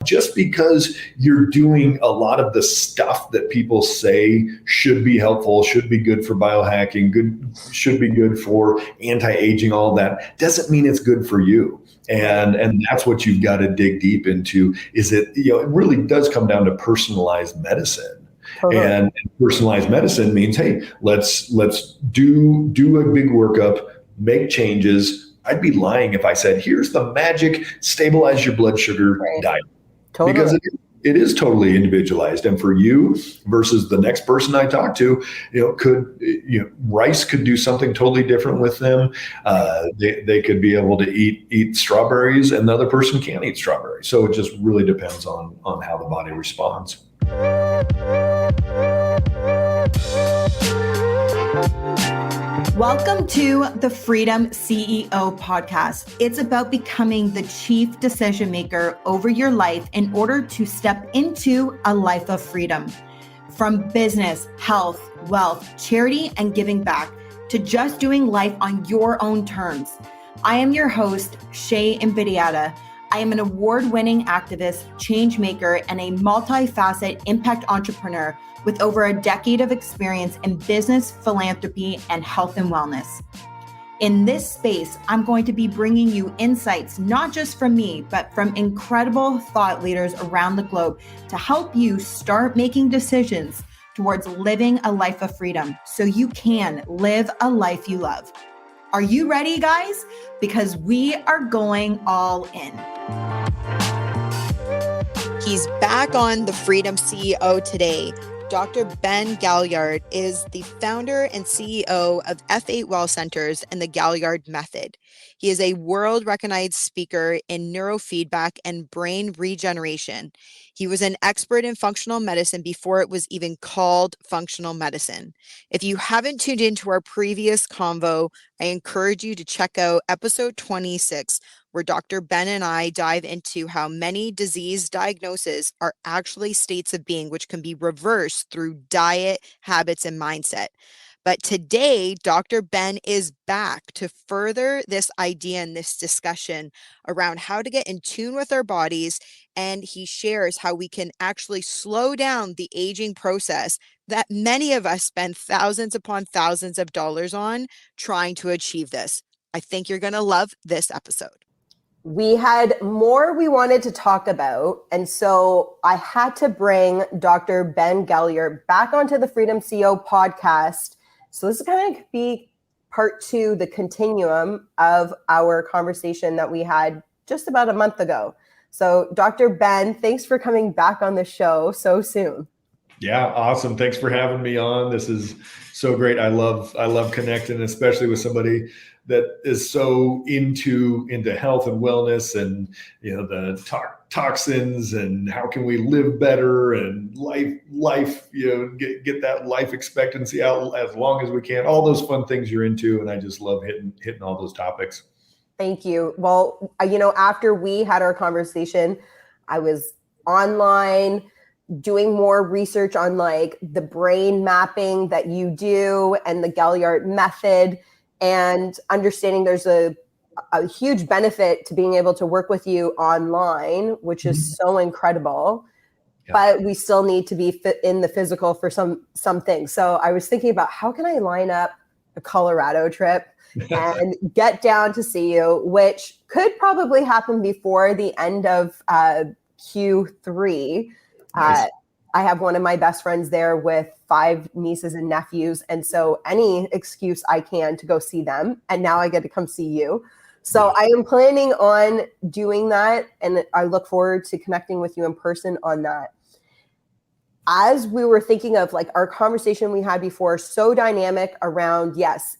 just because you're doing a lot of the stuff that people say should be helpful, should be good for biohacking, should be good for anti-aging, all that, doesn't mean it's good for you. And that's what you've got to dig deep into. Is it, it really does come down to personalized medicine. Totally. And personalized medicine means, hey, let's do a big workup, make changes. I'd be lying if I said, here's the magic stabilize your blood sugar diet. Totally. Because it is totally individualized. And for you versus the next person I talk to, rice could do something totally different with them. They could be able to eat strawberries, and the other person can't eat strawberries. So it just really depends on how the body responds. Welcome to the Freedom CEO podcast. It's about becoming the chief decision maker over your life in order to step into a life of freedom. From business, health, wealth, charity, and giving back to just doing life on your own terms. I am your host, Shay Mbediata. I am an award-winning activist, change maker, and a multi-facet impact entrepreneur with over a decade of experience in business, philanthropy, and health and wellness. In this space, I'm going to be bringing you insights, not just from me, but from incredible thought leaders around the globe to help you start making decisions towards living a life of freedom so you can live a life you love. Are you ready, guys? Because we are going all in. He's back on the Freedom CEO today. Dr. Ben Galyardt is the founder and CEO of F8 Well Centers and the Galyardt Method. He is a world-recognized speaker in neurofeedback and brain regeneration. He was an expert in functional medicine before it was even called functional medicine. If you haven't tuned into our previous convo, I encourage you to check out episode 26, where Dr. Ben and I dive into how many disease diagnoses are actually states of being, which can be reversed through diet, habits, and mindset. But today, Dr. Ben is back to further this idea and this discussion around how to get in tune with our bodies. And he shares how we can actually slow down the aging process that many of us spend thousands upon thousands of dollars on trying to achieve this. I think you're going to love this episode. We had more we wanted to talk about, and so I had to bring Dr. Ben Galyardt back onto the Freedom CEO podcast. So this is going to be part 2, the continuum of our conversation that we had just about a month ago. So Dr. Ben, thanks for coming back on the show so soon. Yeah, awesome. Thanks for having me on. This is so great. I love connecting, especially with somebody that is so into health and wellness and, the toxins and how can we live better and life, get that life expectancy out as long as we can, all those fun things you're into. And I just love hitting all those topics. Thank you. Well, after we had our conversation, I was online doing more research on the brain mapping that you do and the Galyardt Method, and understanding there's a huge benefit to being able to work with you online, which is so incredible. Yeah. But we still need to be in the physical for some things. So I was thinking about how can I line up a Colorado trip and get down to see you, which could probably happen before the end of Q3. Nice. I have one of my best friends there with 5 nieces and nephews. And so any excuse I can to go see them. And now I get to come see you. So I am planning on doing that. And I look forward to connecting with you in person on that. As we were thinking of our conversation we had before, so dynamic around, yes,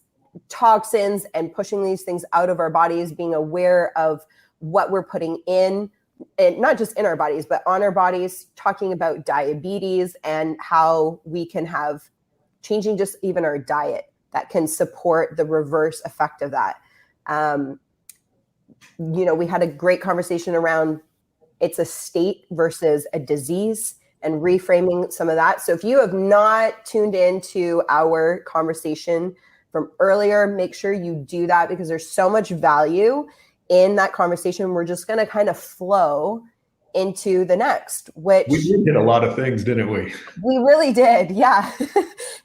toxins and pushing these things out of our bodies, being aware of what we're putting in. And not just in our bodies, but on our bodies, talking about diabetes and how we can have changing just even our diet that can support the reverse effect of that. We had a great conversation around it's a state versus a disease and reframing some of that. So if you have not tuned into our conversation from earlier, make sure you do that because there's so much value in that conversation. We're just going to kind of flow into the next, which we did a lot of things, didn't we? We really did. Yeah.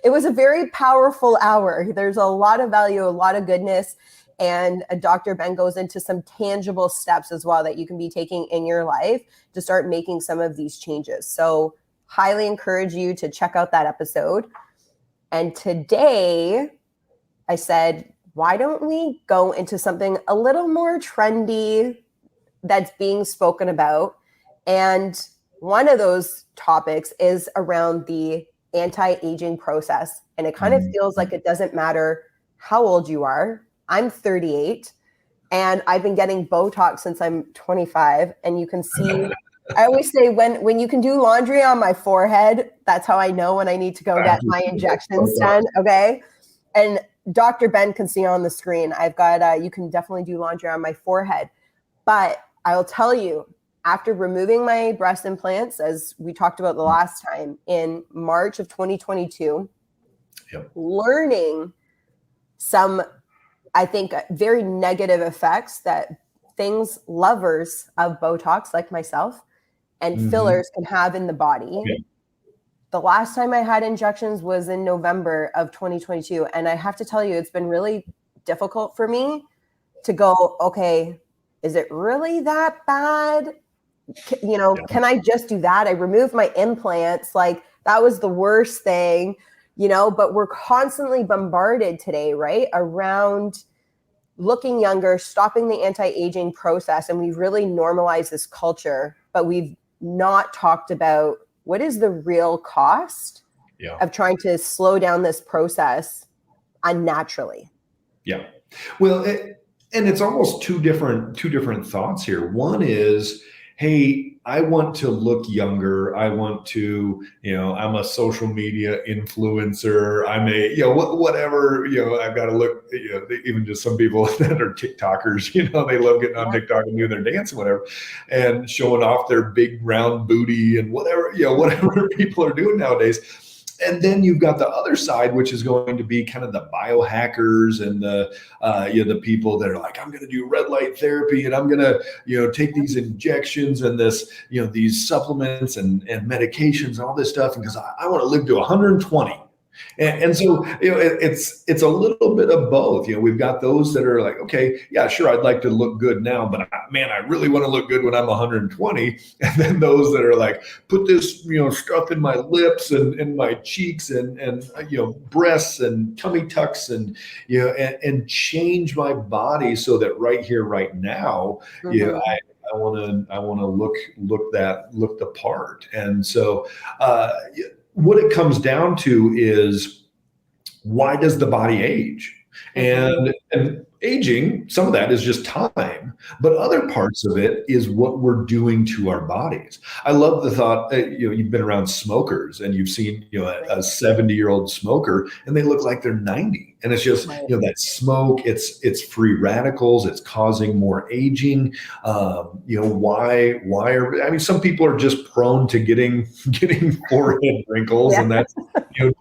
It was a very powerful hour. There's a lot of value, a lot of goodness. And Dr. Ben goes into some tangible steps as well that you can be taking in your life to start making some of these changes. So highly encourage you to check out that episode. And today I said, why don't we go into something a little more trendy that's being spoken about? And one of those topics is around the anti-aging process. And it kind of feels like it doesn't matter how old you are. I'm 38 and I've been getting Botox since I'm 25. And you can see, I always say when you can do laundry on my forehead, that's how I know when I need to go get my injections done. Okay. And Dr. Ben can see on the screen, I've got, you can definitely do laundry on my forehead. But I'll tell you, after removing my breast implants, as we talked about the last time in March of 2022, learning some, I think, very negative effects that lovers of Botox like myself and fillers can have in the body. Yeah. The last time I had injections was in November of 2022. And I have to tell you, it's been really difficult for me to go, okay, is it really that bad? You know, can I just do that? I removed my implants. Like that was the worst thing, you know, but we're constantly bombarded today, right? Around looking younger, stopping the anti-aging process. And we've really normalized this culture, but we've not talked about what is the real cost of trying to slow down this process unnaturally. Yeah. Well, and it's almost two different thoughts here. One is, hey, I want to look younger. I want to, I'm a social media influencer. I'm a, whatever, I've got to look, even just some people that are TikTokers, they love getting on TikTok and doing their dance and whatever, and showing off their big round booty and whatever, whatever people are doing nowadays. And then you've got the other side, which is going to be kind of the biohackers and the people that are like, I'm going to do red light therapy and I'm going to, take these injections and this, these supplements and medications and all this stuff because I want to live to 120. And so, it's a little bit of both. We've got those that are like, okay, yeah, sure, I'd like to look good now, but man, I really want to look good when I'm 120. And then those that are like, put this, stuff in my lips and in my cheeks and breasts and tummy tucks and, and change my body so that right here, right now, I want to look the part. And so, what it comes down to is, why does the body age? And aging, some of that is just time, but other parts of it is what we're doing to our bodies. I love the thought, you've been around smokers and you've seen, a 70-year-old smoker and they look like they're 90. And it's just, that smoke, it's free radicals, it's causing more aging. Why some people are just prone to getting forehead wrinkles and that's,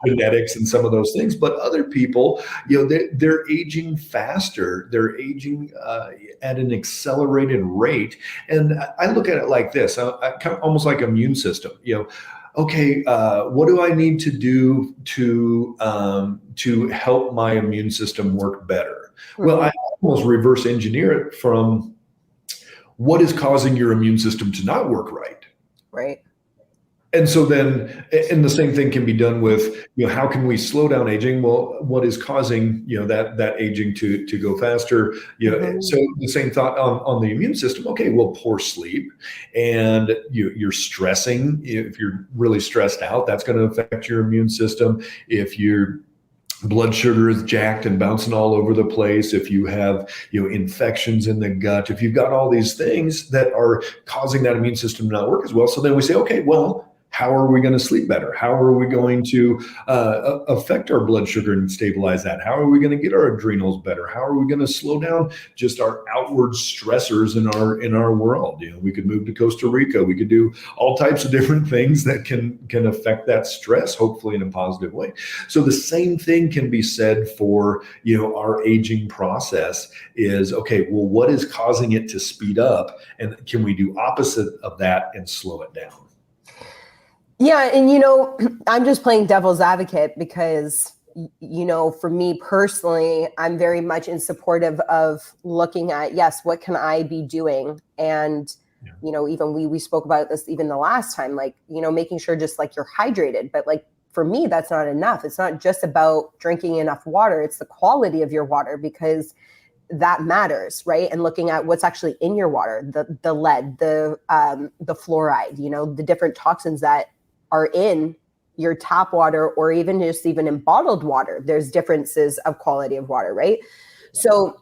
genetics and some of those things. But other people, they're aging faster. They're aging at an accelerated rate. And I look at it like this, almost like immune system, okay, what do I need to do to help my immune system work better? Well, I almost reverse engineer it from what is causing your immune system to not work right. Right. And so then, and the same thing can be done with, how can we slow down aging? Well, what is causing, that aging to go faster? So the same thought on the immune system. Okay, well, poor sleep and you're stressing. If you're really stressed out, that's going to affect your immune system. If your blood sugar is jacked and bouncing all over the place, if you have, infections in the gut, if you've got all these things that are causing that immune system to not work as well. So then we say, okay, well, How are we going to sleep better? How are we going to affect our blood sugar and stabilize that? How are we going to get our adrenals better? How are we going to slow down just our outward stressors in our world? We could move to Costa Rica. We could do all types of different things that can affect that stress, hopefully in a positive way. So the same thing can be said for our aging process. Is okay. Well, what is causing it to speed up, and can we do opposite of that and slow it down? Yeah. And, I'm just playing devil's advocate because, for me personally, I'm very much in supportive of looking at, yes, what can I be doing? And, even we spoke about this even the last time, like, making sure just like you're hydrated. But like, for me, that's not enough. It's not just about drinking enough water. It's the quality of your water, because that matters, right? And looking at what's actually in your water, the lead, the fluoride, the different toxins that are in your tap water, or even in bottled water. There's differences of quality of water, right? So,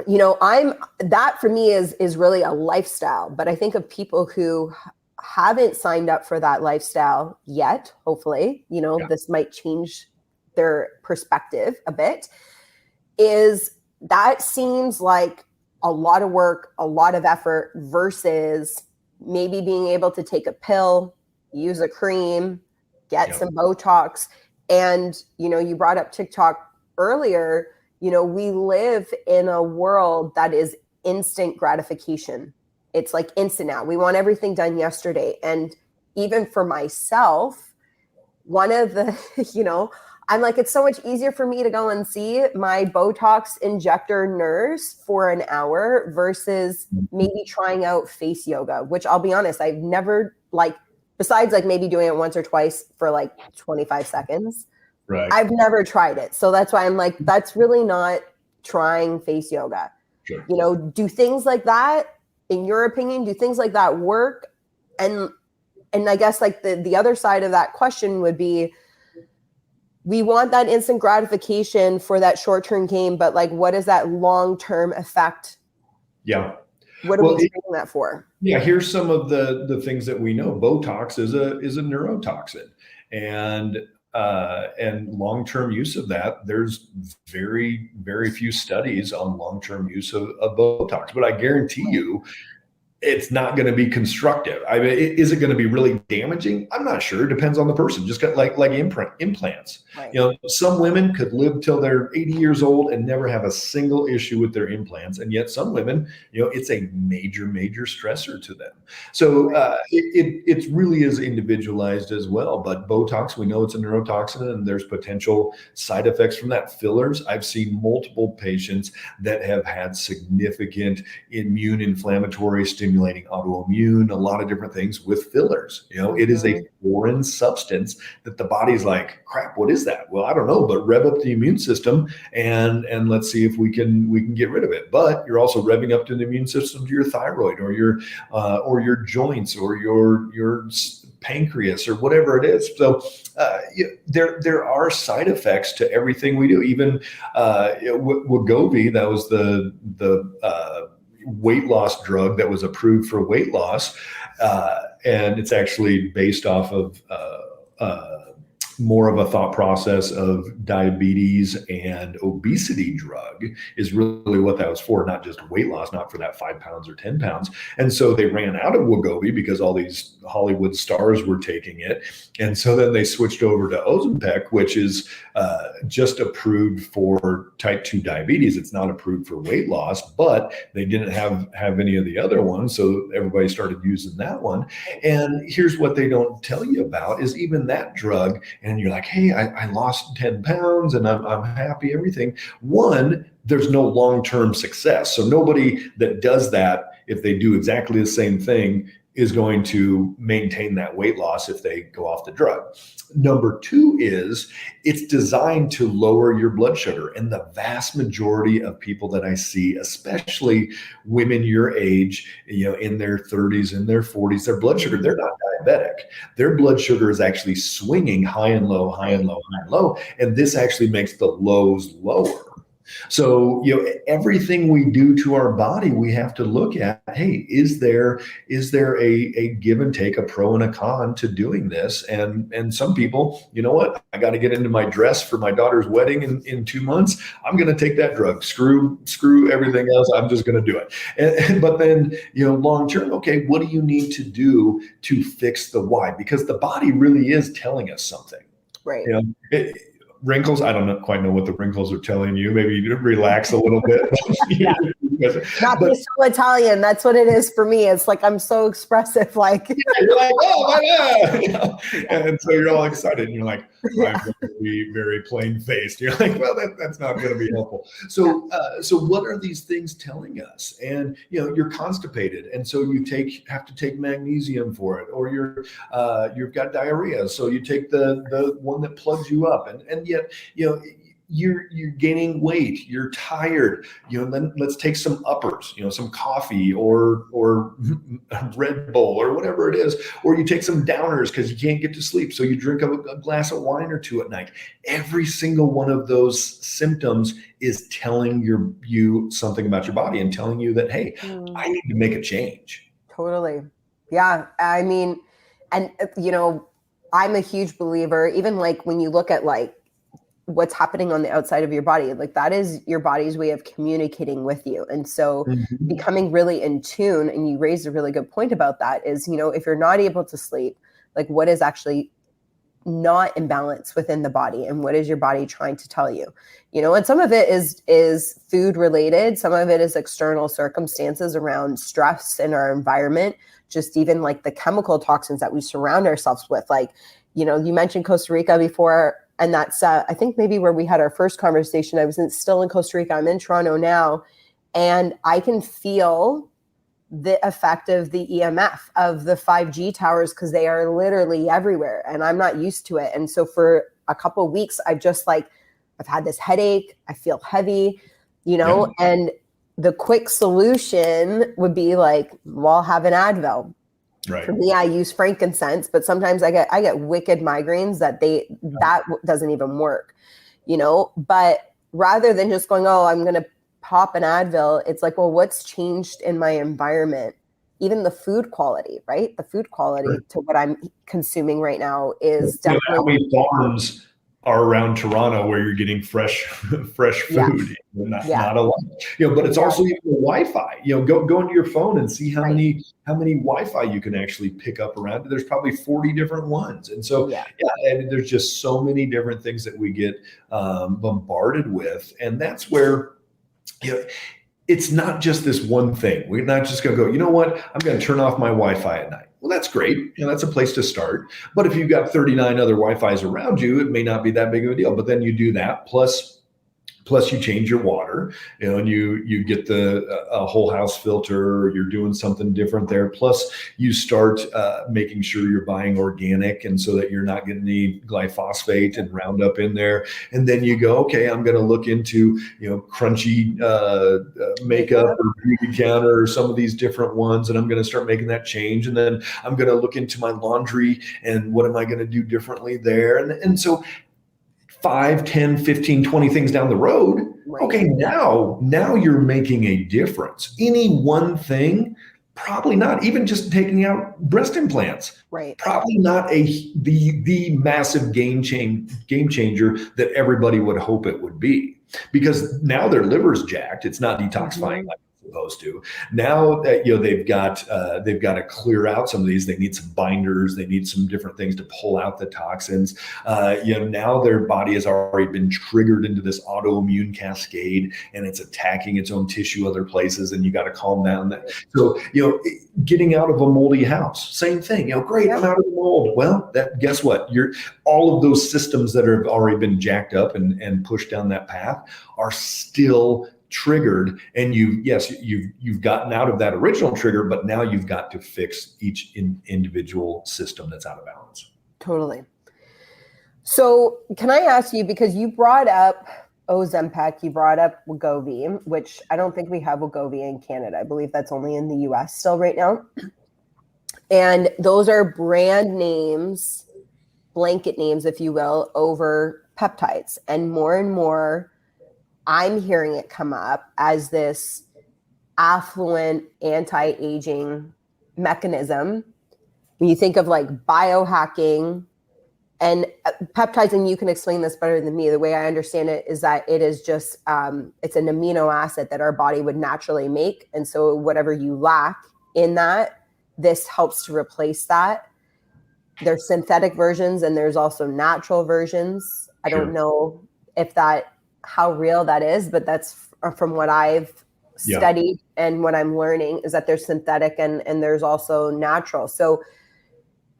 that for me is really a lifestyle. But I think of people who haven't signed up for that lifestyle yet. Hopefully, this might change their perspective a bit. That seems like a lot of work, a lot of effort, versus maybe being able to take a pill, use a cream, get some Botox. And, you brought up TikTok earlier. We live in a world that is instant gratification. It's like instant now. We want everything done yesterday. And even for myself, one of the, I'm like, it's so much easier for me to go and see my Botox injector nurse for an hour versus maybe trying out face yoga, which I'll be honest, I've never besides like maybe doing it once or twice for like 25 seconds. Right. I've never tried it. So that's why I'm like, that's really not trying face yoga. Sure. Do things like that, in your opinion, do things like that work? And I guess like the other side of that question would be, we want that instant gratification for that short-term gain, but like, what is that long-term effect? Yeah. What are we treating that for? Yeah, here's some of the things that we know. Botox is a neurotoxin, and long-term use of that. There's very, very few studies on long-term use of Botox, but I guarantee you, it's not going to be constructive. I mean, is it going to be really damaging? I'm not sure. It depends on the person. Just got like implants. Right. Some women could live till they're 80 years old and never have a single issue with their implants. And yet some women, it's a major, major stressor to them. So it really is individualized as well. But Botox, we know it's a neurotoxin and there's potential side effects from that. Fillers, I've seen multiple patients that have had significant immune inflammatory stimulating autoimmune, a lot of different things with fillers. It is a foreign substance that the body's like, crap, what is that? Well, I don't know, but rev up the immune system and let's see if we can get rid of it. But you're also revving up to the immune system to your thyroid or your joints or your pancreas or whatever it is. So there are side effects to everything we do. Even Wegovy, that was the weight loss drug that was approved for weight loss. And it's actually based off of more of a thought process of diabetes and obesity drug is really what that was for, not just weight loss, not for that 5 pounds or 10 pounds. And so they ran out of Wegovy because all these Hollywood stars were taking it. And so then they switched over to Ozempic, which is just approved for type 2 diabetes. It's not approved for weight loss, but they didn't have any of the other ones. So everybody started using that one. And here's what they don't tell you about is even that drug. And you're like, hey, I lost 10 pounds and I'm happy, everything. One, there's no long-term success. So nobody that does that, if they do exactly the same thing, is going to maintain that weight loss if they go off the drug. Number two is it's designed to lower your blood sugar. And the vast majority of people that I see, especially women your age, in their 30s and their 40s, their blood sugar, they're not diabetic. Their blood sugar is actually swinging high and low, high and low, high and low. And this actually makes the lows lower. So, everything we do to our body, we have to look at, hey, is there a give and take, a pro and a con to doing this? And some people, you know what, I got to get into my dress for my daughter's wedding in 2 months. I'm going to take that drug. Screw everything else. I'm just going to do it. But then, long term, okay, what do you need to do to fix the why? Because the body really is telling us something. Right. Wrinkles, I don't quite know what the wrinkles are telling you. Maybe you relax a little bit. Not be so Italian. That's what it is for me. It's like I'm so expressive. Like, you're like, oh my God. And so you're all excited. And you're like, I'm going to be very plain faced. You're like, well, that's not going to be helpful. So what are these things telling us? And you're constipated, and so you have to take magnesium for it, or you've got diarrhea, so you take the one that plugs you up, and yet you're gaining weight, you're tired, then let's take some uppers, some coffee or Red Bull or whatever it is, or you take some downers because you can't get to sleep, so you drink a glass of wine or two at night. Every single one of those symptoms is telling you something about your body and telling you that, hey, I need to make a change. Totally. Yeah. I mean, and I'm a huge believer, even like when you look at like what's happening on the outside of your body, like that is your body's way of communicating with you. And so becoming really in tune, and you raised a really good point about that, is, if you're not able to sleep, like what is actually not in balance within the body, and what is your body trying to tell you? And some of it is food related. Some of it is external circumstances around stress in our environment, just even like the chemical toxins that we surround ourselves with. Like, you mentioned Costa Rica before, and that's, I think maybe where we had our first conversation. I was still in Costa Rica. I'm in Toronto now, and I can feel the effect of the EMF of the 5G towers, because they are literally everywhere, and I'm not used to it. And so for a couple of weeks, I've had this headache. I feel heavy, and the quick solution would be like, well, have an Advil. Right. For me, I use frankincense, but sometimes I get wicked migraines that doesn't even work, but rather than just going, oh, I'm going to pop an Advil, it's like, well, what's changed in my environment? Even the food quality, right? The food quality to what I'm consuming right now is definitely. How many farms are around Toronto where you're getting fresh food? Not a lot, but it's also even the Wi-Fi. Go into your phone and see how many Wi-Fi you can actually pick up around. There's probably 40 different ones, and so and there's just so many different things that we get bombarded with, and that's where it's not just this one thing. We're not just going to go, you know what, I'm going to turn off my Wi-Fi at night. Well, that's great. That's a place to start. But if you've got 39 other Wi-Fis around you, it may not be that big of a deal. But then you do that, plus you change your water, and you get a whole house filter, or you're doing something different there. Plus you start making sure you're buying organic, and so that you're not getting any glyphosate and Roundup in there. And then you go, okay, I'm going to look into, crunchy makeup or beauty counter or some of these different ones, and I'm going to start making that change. And then I'm going to look into my laundry, and what am I going to do differently there? And so 5, 10, 15, 20 things down the road. Okay, now you're making a difference. Any one thing, probably not. Even just taking out breast implants, probably not the massive game changer that everybody would hope it would be, because now their liver's jacked. It's not detoxifying like it's supposed to. Now that they've got to clear out some of these. They need some binders. They need some different things to pull out the toxins. Now their body has already been triggered into this autoimmune cascade, and it's attacking its own tissue other places, and you got to calm down that. So getting out of a moldy house, same thing. Great, I'm out of the mold. Well, guess what? All of those systems that have already been jacked up and pushed down that path are still triggered, and you've gotten out of that original trigger, but now you've got to fix each individual system that's out of balance. Totally. So can I ask you, because you brought up Ozempic, you brought up Wegovy, which I don't think we have Wegovy in Canada. I believe that's only in the US still right now. And those are brand names, blanket names, if you will, over peptides. And more I'm hearing it come up as this affluent anti-aging mechanism. When you think of like biohacking and peptides, and you can explain this better than me, the way I understand it is that it is just, it's an amino acid that our body would naturally make. And so whatever you lack in that, this helps to replace that. There's synthetic versions and there's also natural versions. I don't know how real that is, but that's from what I've studied and what I'm learning is that there's synthetic and there's also natural. So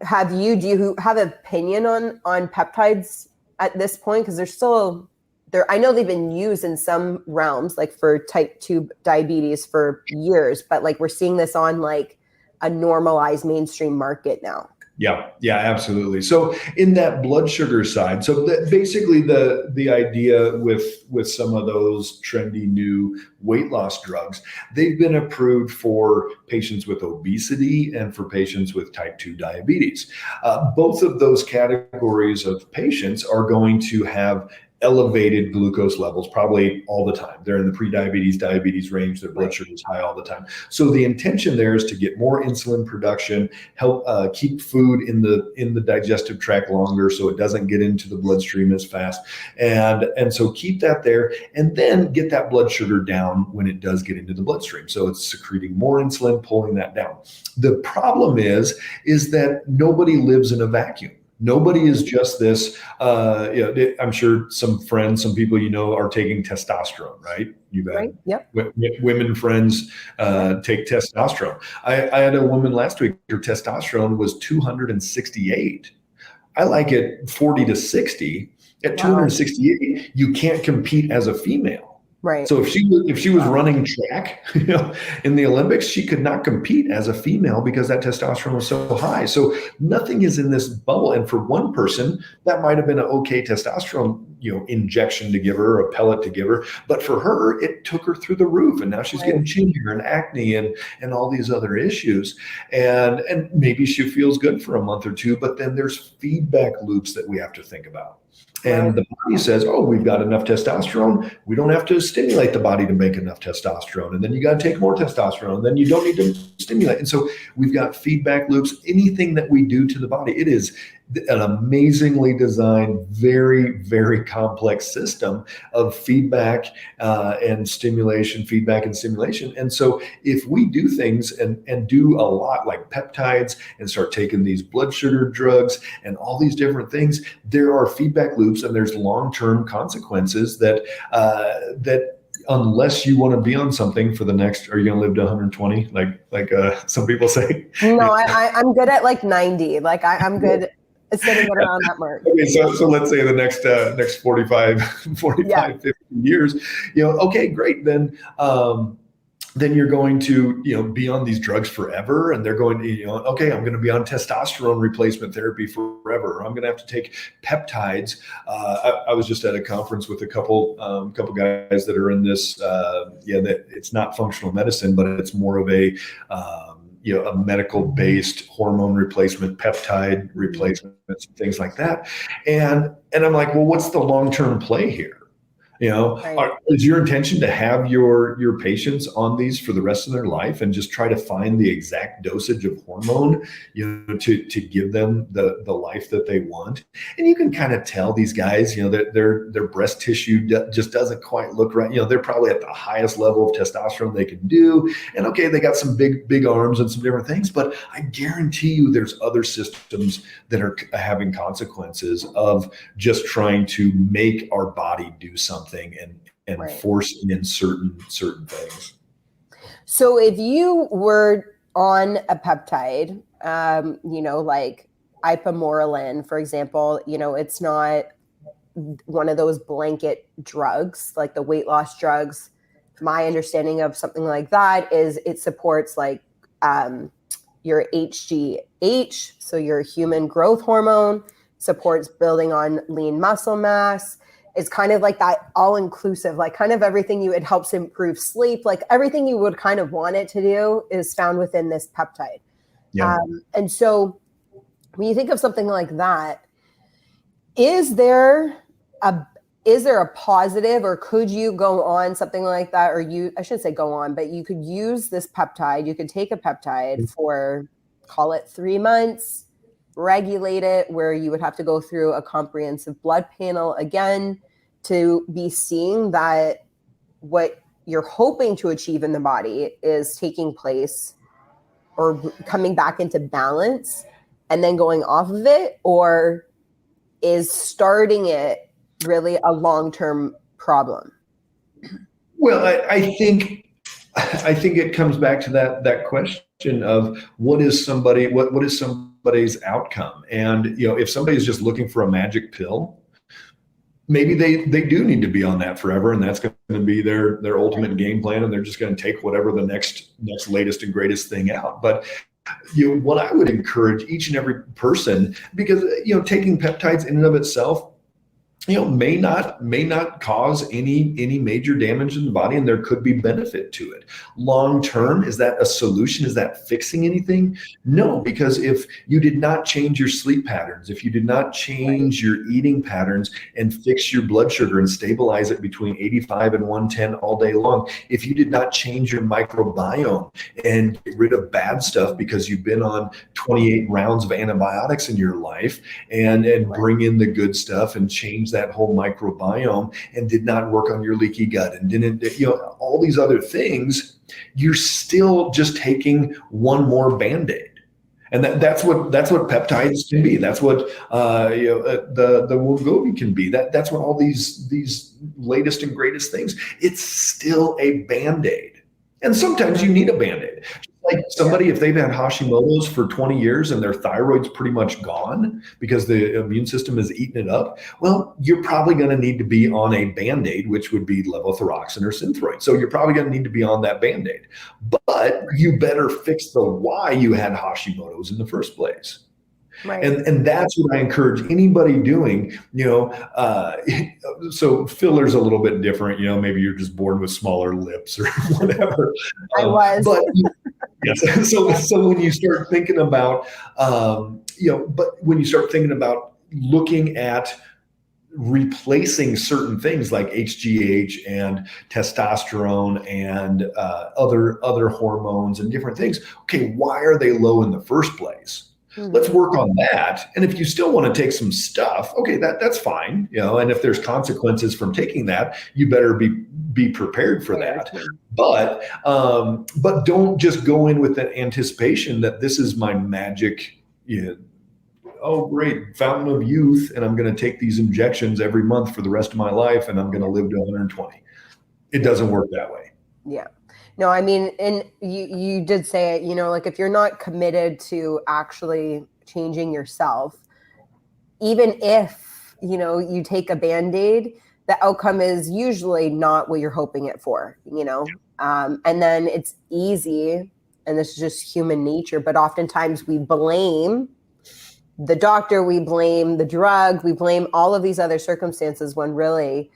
do you have an opinion on peptides at this point? Because they're still there. I know they've been used in some realms, like for type 2 diabetes for years, but like we're seeing this on like a normalized mainstream market now. Yeah, absolutely. So in that blood sugar side, so basically the idea with some of those trendy new weight loss drugs, they've been approved for patients with obesity and for patients with type 2 diabetes. Both of those categories of patients are going to have elevated glucose levels probably all the time. They're in the pre-diabetes, diabetes range. Their blood sugar is high all the time. So the intention there is to get more insulin production, help keep food in the digestive tract longer so it doesn't get into the bloodstream as fast. And so keep that there and then get that blood sugar down when it does get into the bloodstream. So it's secreting more insulin, pulling that down. The problem is that nobody lives in a vacuum. Nobody is just this, I'm sure some people are taking testosterone, right? You've had right. Yep. Women friends take testosterone. I had a woman last week, her testosterone was 268. I like it 40 to 60. At 268, you can't compete as a female. Right. So if she was running track, in the Olympics, she could not compete as a female because that testosterone was so high. So nothing is in this bubble. And for one person, that might have been an okay testosterone, injection to give her, a pellet to give her. But for her, it took her through the roof. And now she's getting chin hair and acne and all these other issues. And maybe she feels good for a month or two, but then there's feedback loops that we have to think about. And the body says, we've got enough testosterone. We don't have to stimulate the body to make enough testosterone. And then you got to take more testosterone. Then you don't need to stimulate. And so we've got feedback loops. Anything that we do to the body, it is an amazingly designed, very, very complex system of feedback and stimulation, feedback and stimulation. And so if we do things and do a lot like peptides and start taking these blood sugar drugs and all these different things, there are feedback loops and there's long-term consequences that unless you want to be on something for the next, are you going to live to 120? Like some people say? No, I'm good at like 90. Like I'm good. Sitting around that mark. Okay, so let's say the next 45, 50 years, okay, great. Then you're going to, be on these drugs forever. And they're going to, okay, I'm going to be on testosterone replacement therapy forever. I'm going to have to take peptides. I was just at a conference with a couple guys that are in this, that it's not functional medicine, but it's more of a medical-based hormone replacement, peptide replacements, things like that. And I'm like, well, what's the long-term play here? Is your intention to have your patients on these for the rest of their life and just try to find the exact dosage of hormone, to give them the life that they want? And you can kind of tell these guys, that their breast tissue just doesn't quite look right. They're probably at the highest level of testosterone they can do. And okay, they got some big arms and some different things, but I guarantee you there's other systems that are having consequences of just trying to make our body do something and force in certain things. So if you were on a peptide, like ipamorelin, for example, it's not one of those blanket drugs like the weight loss drugs. My understanding of something like that is it supports like your HGH, so your human growth hormone, supports building on lean muscle mass. It's kind of like that all-inclusive, like kind of everything it helps improve sleep, like everything you would kind of want it to do is found within this peptide. Yeah. And so when you think of something like that, is there is there a positive, or could you go on something like that? Or I shouldn't say go on, but you could use this peptide. You could take a peptide for, call it 3 months, regulate it, where you would have to go through a comprehensive blood panel again to be seeing that what you're hoping to achieve in the body is taking place or coming back into balance and then going off of it, or is starting it really a long-term problem? Well, I think it comes back to that question of what is somebody's outcome. And if somebody's just looking for a magic pill, maybe they do need to be on that forever, and that's going to be their ultimate game plan, and they're just going to take whatever the next latest and greatest thing out. But what I would encourage each and every person, because taking peptides in and of itself may not cause any major damage in the body, and there could be benefit to it. Long term, is that a solution? Is that fixing anything? No, because if you did not change your sleep patterns, if you did not change your eating patterns and fix your blood sugar and stabilize it between 85 and 110 all day long, if you did not change your microbiome and get rid of bad stuff because you've been on 28 rounds of antibiotics in your life, and bring in the good stuff and change that whole microbiome, and did not work on your leaky gut and didn't, all these other things, you're still just taking one more Band-Aid. And that's what peptides can be. That's what the Wegovy can be. That's what all these latest and greatest things. It's still a Band-Aid. And sometimes you need a Band-Aid. Like somebody, if they've had Hashimoto's for 20 years and their thyroid's pretty much gone because the immune system has eaten it up, well, you're probably going to need to be on a Band-Aid, which would be levothyroxine or Synthroid. So you're probably going to need to be on that Band-Aid. But you better fix the why you had Hashimoto's in the first place. Right. And that's what I encourage anybody doing, so filler's a little bit different, maybe you're just born with smaller lips or whatever. I was. But yes. So when you start thinking about, when you start thinking about looking at replacing certain things like HGH and testosterone and other hormones and different things, okay, why are they low in the first place? Let's work on that. And if you still want to take some stuff, okay, that's fine. And if there's consequences from taking that, you better be prepared for that. But don't just go in with that anticipation that this is my magic, oh great, fountain of youth, and I'm going to take these injections every month for the rest of my life, and I'm going to live to 120. It doesn't work that way. Yeah. No, I mean, and you did say it, like if you're not committed to actually changing yourself, even if, you take a Band-Aid, the outcome is usually not what you're hoping it for, and then it's easy, and this is just human nature, but oftentimes we blame the doctor, we blame the drug, we blame all of these other circumstances when really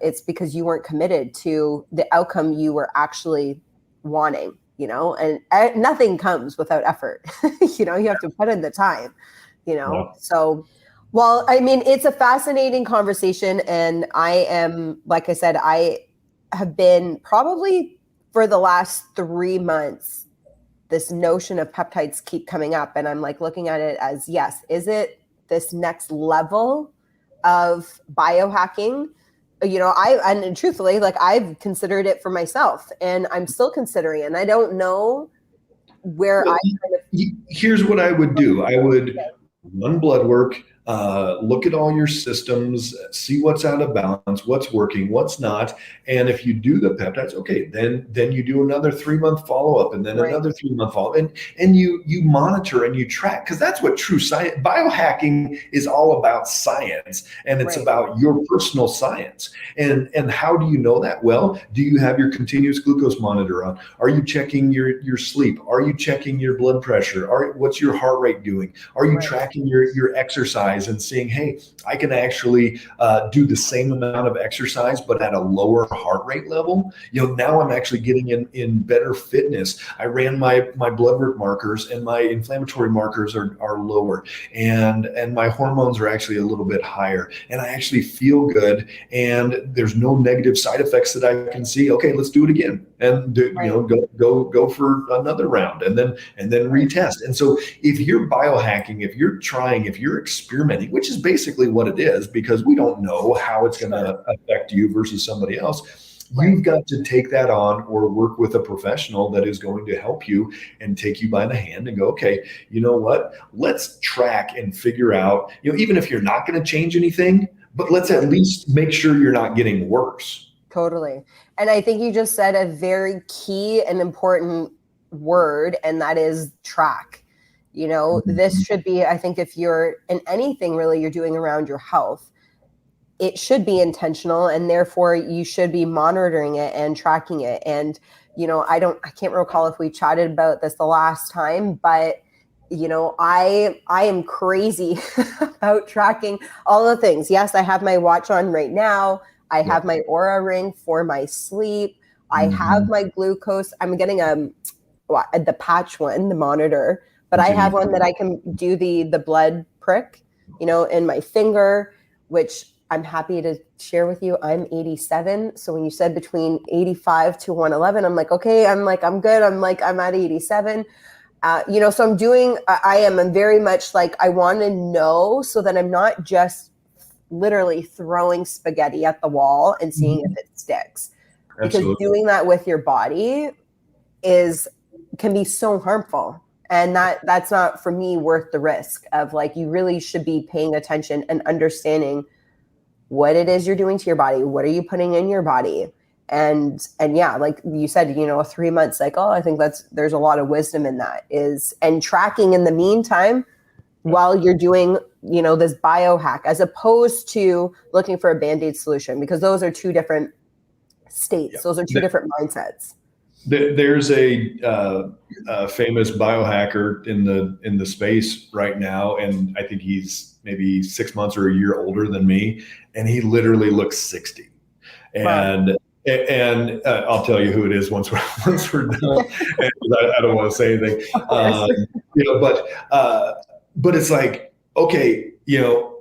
it's because you weren't committed to the outcome you were actually wanting, and nothing comes without effort. You have to put in the time, Yeah. So, well, I mean, it's a fascinating conversation. And I am, like I said, I have been probably for the last 3 months, this notion of peptides keep coming up. And I'm like looking at it as, yes, is it this next level of biohacking? And truthfully, like I've considered it for myself, and I'm still considering it. And I don't know where Here's what I would do. I would run blood work, look at all your systems, see what's out of balance, what's working, what's not. And if you do the peptides, okay, then you do another 3-month follow-up, and then another 3-month follow-up, and you monitor and you track, because that's what true science, biohacking is all about science, and it's about your personal science. And how do you know that? Well, do you have your continuous glucose monitor on? Are you checking your sleep? Are you checking your blood pressure? What's your heart rate doing? Are you tracking your exercise exercise and seeing, hey, I can actually do the same amount of exercise, but at a lower heart rate level. Now I'm actually getting in better fitness. I ran my blood work markers, and my inflammatory markers are lower, and my hormones are actually a little bit higher, and I actually feel good, and there's no negative side effects that I can see. Okay, let's do it again, and go for another round, and then retest. And so if you're biohacking, if you're trying, if you're experimenting, which is basically what it is, because we don't know how it's going to affect you versus somebody else, you've got to take that on or work with a professional that is going to help you and take you by the hand and go, okay, you know what? Let's track and figure out, even if you're not going to change anything, but let's at least make sure you're not getting worse. Totally. And I think you just said a very key and important word, and that is track. This should be, I think, if you're in anything really you're doing around your health, it should be intentional, and therefore you should be monitoring it and tracking it. And, I can't recall if we chatted about this the last time, but I am crazy about tracking all the things. Yes, I have my watch on right now. I have my Oura ring for my sleep. I have my glucose. I'm getting the patch one, the monitor, but I have one that I can do the blood prick, in my finger, which I'm happy to share with you. I'm 87. So when you said between 85 to 111, I'm like, okay, I'm good. I'm at 87. So I'm very much like, I want to know so that I'm not just literally throwing spaghetti at the wall and seeing if it sticks. Absolutely. Because doing that with your body can be so harmful. And that's not, for me, worth the risk of, like, you really should be paying attention and understanding what it is you're doing to your body. What are you putting in your body? And yeah, like you said, a 3-month cycle, I think there's a lot of wisdom in that, and tracking in the meantime while you're doing, this biohack, as opposed to looking for a Band-Aid solution, because those are two different states. Yeah. Those are two different mindsets. There's a famous biohacker in the space right now, and I think he's maybe 6 months or a year older than me, and he literally looks 60. And wow. And I'll tell you who it is once we're done. I don't want to say anything, but it's like, okay,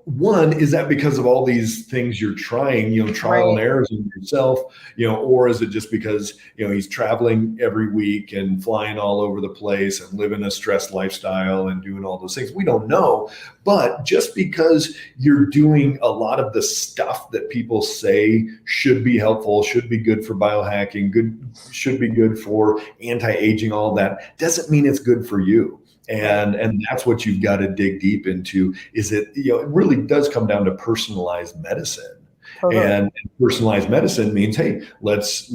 one, is that because of all these things you're trying, trial and errors in yourself, or is it just because, he's traveling every week and flying all over the place and living a stressed lifestyle and doing all those things? We don't know. But just because you're doing a lot of the stuff that people say should be helpful, should be good for biohacking, should be good for anti-aging, all that, doesn't mean it's good for you. And that's what you've got to dig deep into. Is it really does come down to personalized medicine. Totally. And personalized medicine means, hey, let's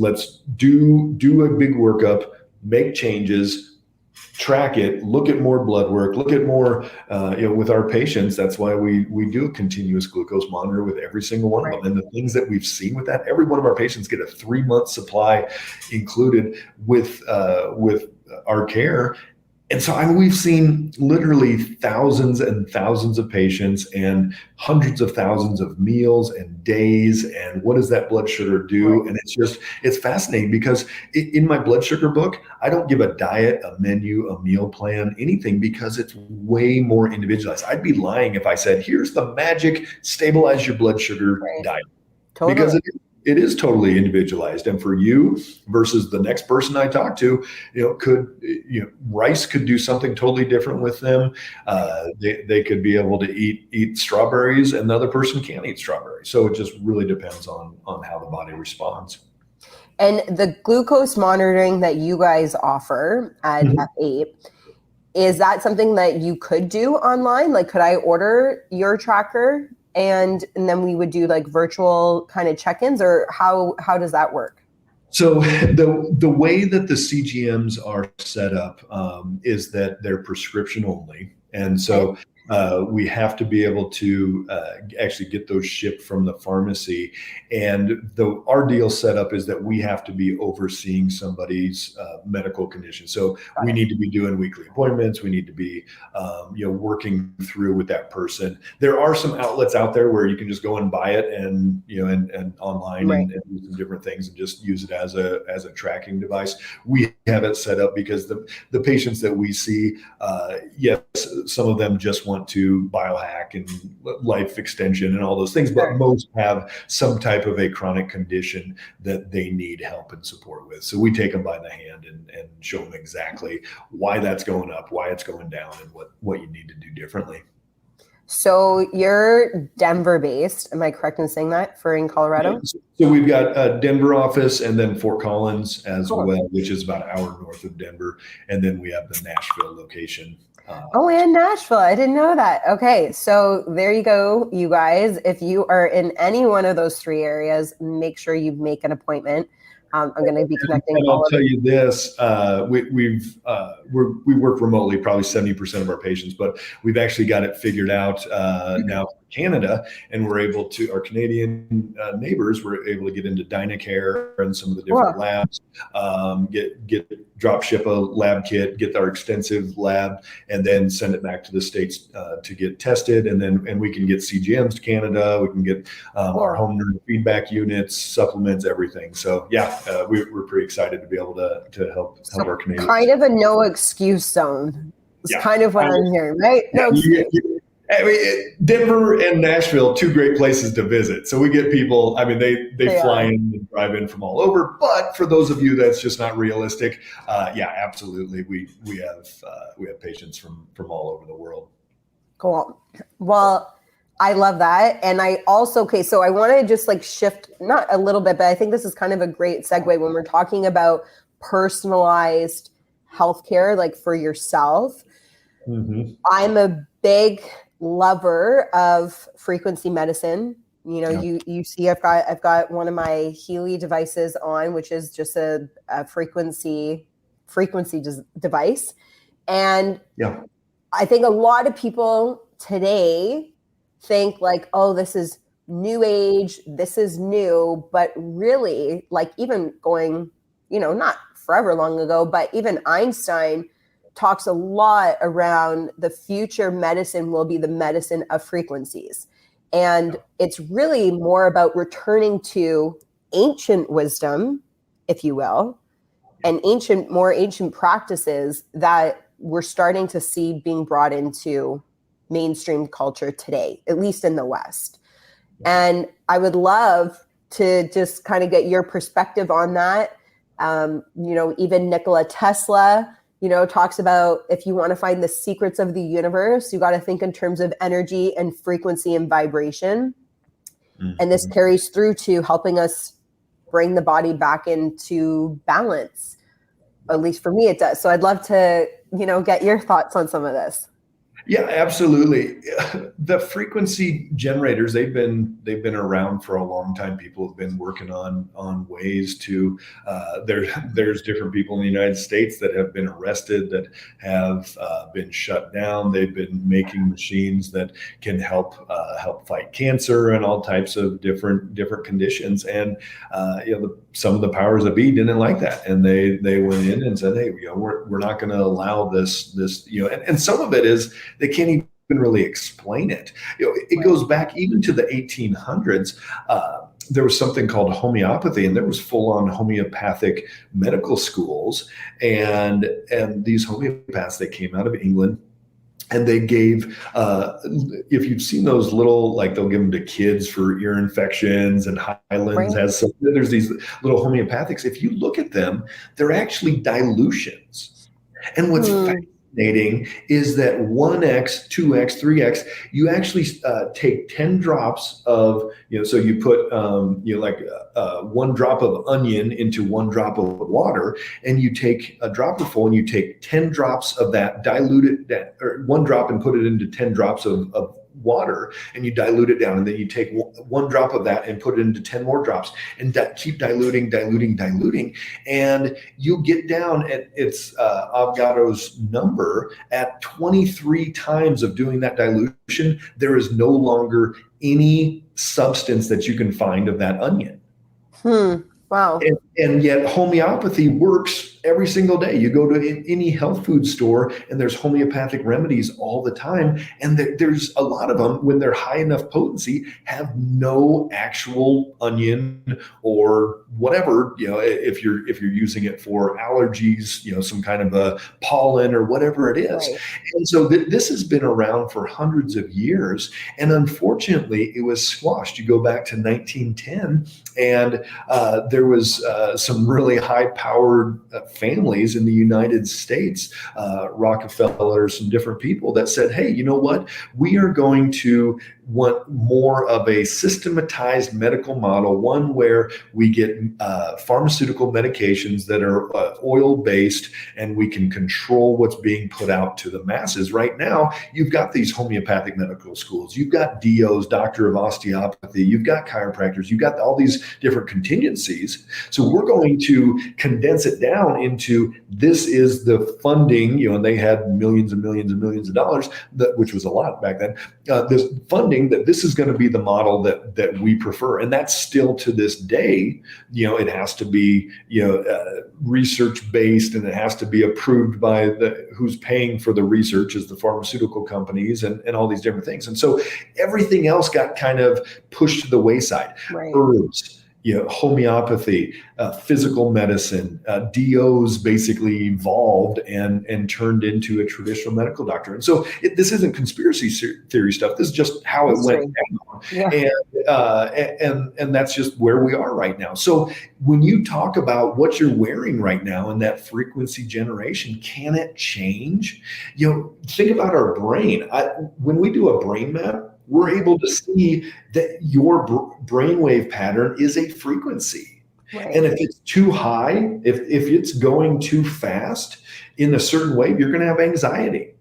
do a big workup, make changes, track it, look at more blood work, look at more, with our patients. That's why we do a continuous glucose monitor with every single one of them. And the things that we've seen with that, every one of our patients get a 3-month supply included with our care. And so we've seen literally thousands and thousands of patients and hundreds of thousands of meals and days. And what does that blood sugar do? And it's fascinating, because in my blood sugar book, I don't give a diet, a menu, a meal plan, anything, because it's way more individualized. I'd be lying if I said, here's the magic stabilize your blood sugar diet. Totally. Because it is totally individualized. And for you versus the next person I talk to, rice could do something totally different with them. They could be able to eat strawberries, and the other person can't eat strawberries. So it just really depends on how the body responds. And the glucose monitoring that you guys offer at F8, is that something that you could do online? Like, could I order your tracker and then we would do like virtual kind of check-ins, or how does that work? So the way that the CGMs are set up is that they're prescription only. And so We have to be able to actually get those shipped from the pharmacy. And our deal setup is that we have to be overseeing somebody's medical condition. So we need to be doing weekly appointments. We need to be, working through with that person. There are some outlets out there where you can just go and buy it and, and online and do some different things and just use it as a tracking device. We have it set up because the patients that we see, yes, some of them just want to biohack and life extension and all those things, but most have some type of a chronic condition that they need help and support with. So we take them by the hand and show them exactly why that's going up, why it's going down, and what you need to do differently. So you're Denver based, am I correct in saying that, in Colorado? So we've got a Denver office and then Fort Collins as well, which is about an hour north of Denver. And then we have the Nashville location. And Nashville. I didn't know that. Okay. So there you go, you guys. If you are in any one of those three areas, make sure you make an appointment. I'm going to be connecting. And I'll tell you this, we work remotely, probably 70% of our patients, but we've actually got it figured out now for Canada, and we're able to, our Canadian neighbors, we're able to get into DynaCare and some of the different labs, get drop ship a lab kit, get our extensive lab, and then send it back to the States to get tested. And we can get CGMs to Canada. We can get our home feedback units, supplements, everything. So we're pretty excited to be able to help our Canadians. Kind of a no excuse zone. It's kind of what I'm hearing, right? No excuse. I mean, Denver and Nashville, two great places to visit. So we get people, I mean, they fly in and drive in from all over. But for those of you that's just not realistic, absolutely. We have patients from all over the world. Cool. Well, I love that. And I also, so I want to just shift, not a little bit, but I think this is kind of a great segue when we're talking about personalized healthcare, for yourself. Mm-hmm. I'm a big lover of frequency medicine. You see, I've got one of my Healy devices on, which is just a frequency device. And I think a lot of people today think this is new age, this is new, but really even going, not forever long ago, but even Einstein talks a lot around the future medicine will be the medicine of frequencies. And it's really more about returning to ancient wisdom, if you will, and more ancient practices that we're starting to see being brought into mainstream culture today, at least in the West. And I would love to just kind of get your perspective on that. Even Nikola Tesla, talks about if you want to find the secrets of the universe, you got to think in terms of energy and frequency and vibration. Mm-hmm. And this carries through to helping us bring the body back into balance. At least for me, it does. So I'd love to, get your thoughts on some of this. Yeah, absolutely. The frequency generators, they've been around for a long time. People have been working on ways to, there's different people in the United States that have been arrested, that have been shut down. They've been making machines that can help fight cancer and all types of different conditions. And some of the powers that be didn't like that, and they went in and said, hey, we're not going to allow this, and some of it is they can't even really explain it. It goes back even to the 1800s. There was something called homeopathy, and there was full-on homeopathic medical schools, and these homeopaths, they came out of England. And they gave, if you've seen those little, they'll give them to kids for ear infections, and Highlands there's these little homeopathics. If you look at them, they're actually dilutions. And what's fascinating is that 1x, 2x, 3x, you actually take 10 drops of, so you put, 1 drop of onion into 1 drop of water, and you take a dropperful and you take 10 drops of that, dilute it, or 1 drop, and put it into 10 drops of water and you dilute it down, and then you take one drop of that and put it into 10 more drops, and keep diluting, and you'll get down at Avogadro's number at 23 times of doing that dilution. There is no longer any substance that you can find of that onion. Wow. And yet homeopathy works every single day. You go to any health food store and there's homeopathic remedies all the time. And there's a lot of them, when they're high enough potency, have no actual onion or whatever, if you're using it for allergies, some kind of a pollen or whatever it is. Right. And so this has been around for hundreds of years. And unfortunately, it was squashed. You go back to 1910, and there was some really high-powered families in the United States, Rockefellers and different people, that said, hey, you know what? We are going to want more of a systematized medical model, one where we get pharmaceutical medications that are oil-based, and we can control what's being put out to the masses. Right now, you've got these homeopathic medical schools. You've got DOs, doctor of osteopathy. You've got chiropractors. You've got all these different contingencies. So we're going to condense it down into, this is the funding, and they had millions and millions and millions of dollars, which was a lot back then, this funding, that this is going to be the model that we prefer. And that's still to this day, it has to be, research based, and it has to be approved by who's paying for the research is the pharmaceutical companies and all these different things. And so everything else got kind of pushed to the wayside. Right. Herbs, homeopathy, physical medicine, DOs basically evolved and turned into a traditional medical doctor. And so this isn't conspiracy theory stuff. This is just how it went down. Yeah. And that's just where we are right now. So when you talk about what you're wearing right now and that frequency generation, can it change? Think about our brain. When we do a brain map, we're able to see that your brainwave pattern is a frequency. Right. And if it's too high, if it's going too fast in a certain wave, you're going to have anxiety.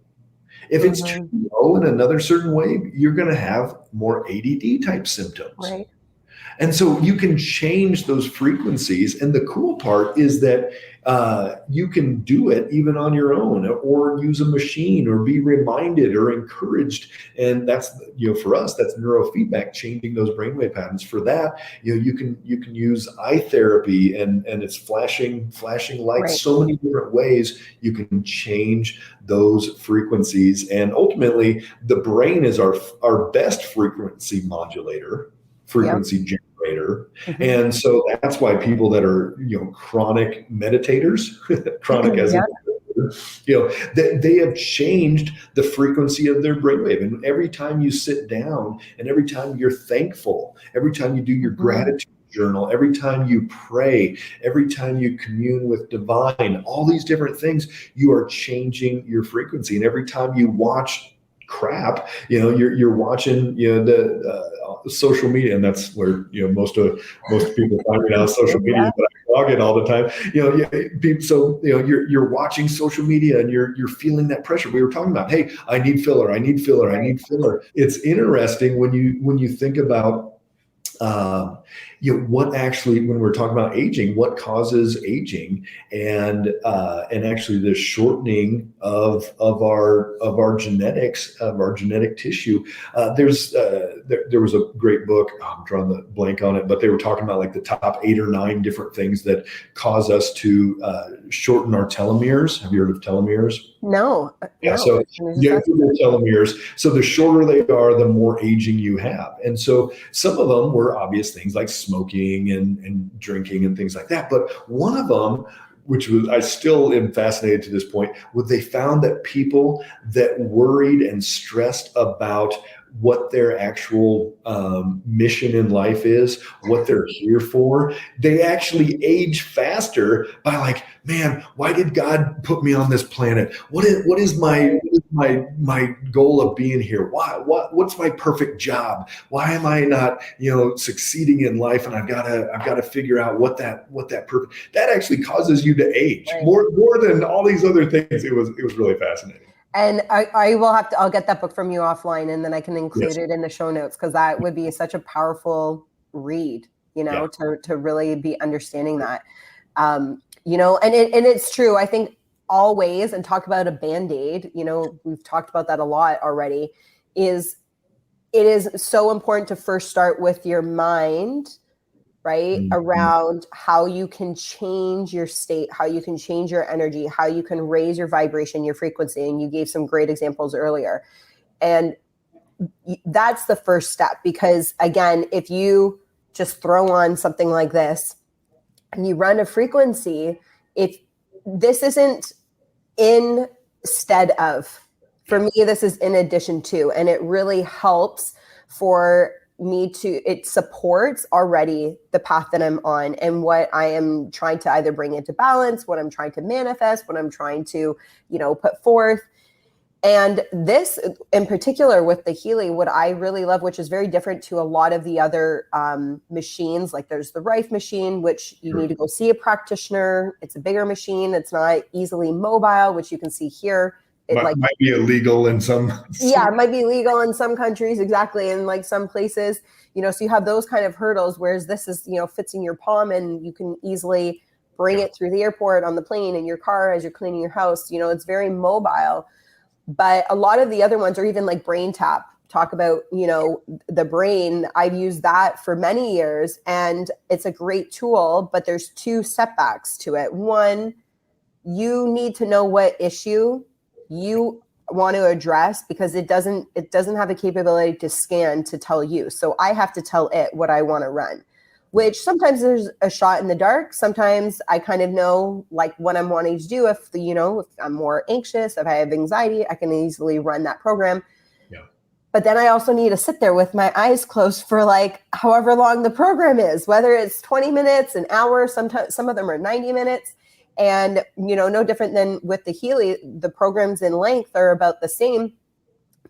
If it's too low in another certain wave, you're going to have more ADD type symptoms. Right. And so you can change those frequencies. And the cool part is that you can do it even on your own, or use a machine, or be reminded or encouraged. And that's, for us, that's neurofeedback, changing those brainwave patterns. For that, you can use eye therapy, and it's flashing lights. Right. So many different ways you can change those frequencies. And ultimately, the brain is our best frequency modulator, frequency generator. Mm-hmm. And so that's why people that are, chronic meditators, chronic as they have changed the frequency of their brainwave. And every time you sit down, and every time you're thankful, every time you do your gratitude journal, every time you pray, every time you commune with divine, all these different things, you are changing your frequency. And every time you watch crap, you're watching, the social media, and that's where, most people find me on social media, but I log in all the time, so, you're watching social media, and you're feeling that pressure. We were talking about, hey, I need filler. It's interesting when you think about, what actually, when we're talking about aging, what causes aging, and actually the shortening of our genetics, of our genetic tissue. There was a great book, I'm drawing the blank on it, but they were talking about like the top 8 or 9 different things that cause us to shorten our telomeres. Have you heard of telomeres? No. Yeah. So telomeres. So the shorter they are, the more aging you have. And so some of them were obvious things like smoking and drinking and things like that. But one of them, which was, I still am fascinated to this point, was they found that people that worried and stressed about what their actual mission in life is, what they're here for, they actually age faster by like, man, why did God put me on this planet? What is my goal of being here? What's my perfect job? Why am I not, succeeding in life? And I've got to figure out what that perfect, that actually causes you to age more than all these other things. It was really fascinating. And I will have to, I'll get that book from you offline, and then I can include it in the show notes, because that would be such a powerful read, to really be understanding that. And it's true. I think always, and talk about a Band-Aid, we've talked about that a lot already, it is so important to first start with your mind, right? Mm-hmm. Around how you can change your state, how you can change your energy, how you can raise your vibration, your frequency. And you gave some great examples earlier. And that's the first step, because again, if you just throw on something like this and you run a frequency, if this isn't instead of, for me, this is in addition to, and it really helps for me it supports already the path that I'm on and what I am trying to either bring into balance, what I'm trying to manifest, what I'm trying to, put forth. And this in particular with the Healy, what I really love, which is very different to a lot of the other machines, like there's the Rife machine, which you need to go see a practitioner. It's a bigger machine. It's not easily mobile, which you can see here. It might be illegal in some. Yeah, it might be legal in some countries, exactly, in like some places, so you have those kind of hurdles, whereas this is, fits in your palm, and you can easily bring it through the airport, on the plane, in your car, as you're cleaning your house. It's very mobile. But a lot of the other ones are even like Brain Tap. Talk about, the brain. I've used that for many years, and it's a great tool, but there's two setbacks to it. One, you need to know what issue you want to address, because it doesn't have a capability to scan to tell you. So I have to tell it what I want to run, which sometimes there's a shot in the dark. Sometimes I kind of know like what I'm wanting to do. If I'm more anxious, if I have anxiety, I can easily run that program. Yeah. But then I also need to sit there with my eyes closed for like however long the program is, whether it's 20 minutes, an hour, sometimes some of them are 90 minutes. And, no different than with the Healy, the programs in length are about the same,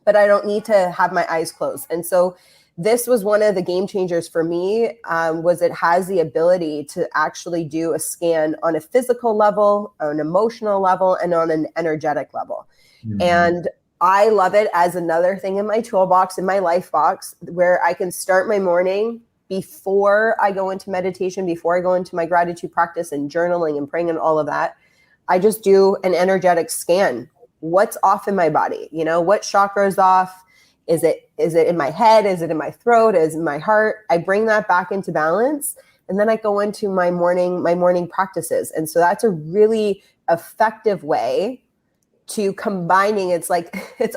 but I don't need to have my eyes closed. And so this was one of the game changers for me, was it has the ability to actually do a scan on a physical level, on an emotional level, and on an energetic level. Mm-hmm. And I love it as another thing in my toolbox, in my life box, where I can start my morning before I go into meditation, before I go into my gratitude practice and journaling and praying and all of that. I just do an energetic scan. What's off in my body? What chakra is off? Is it in my head? Is it in my throat? Is it in my heart? I bring that back into balance, and then I go into my morning practices. And so that's a really effective way to combining. It's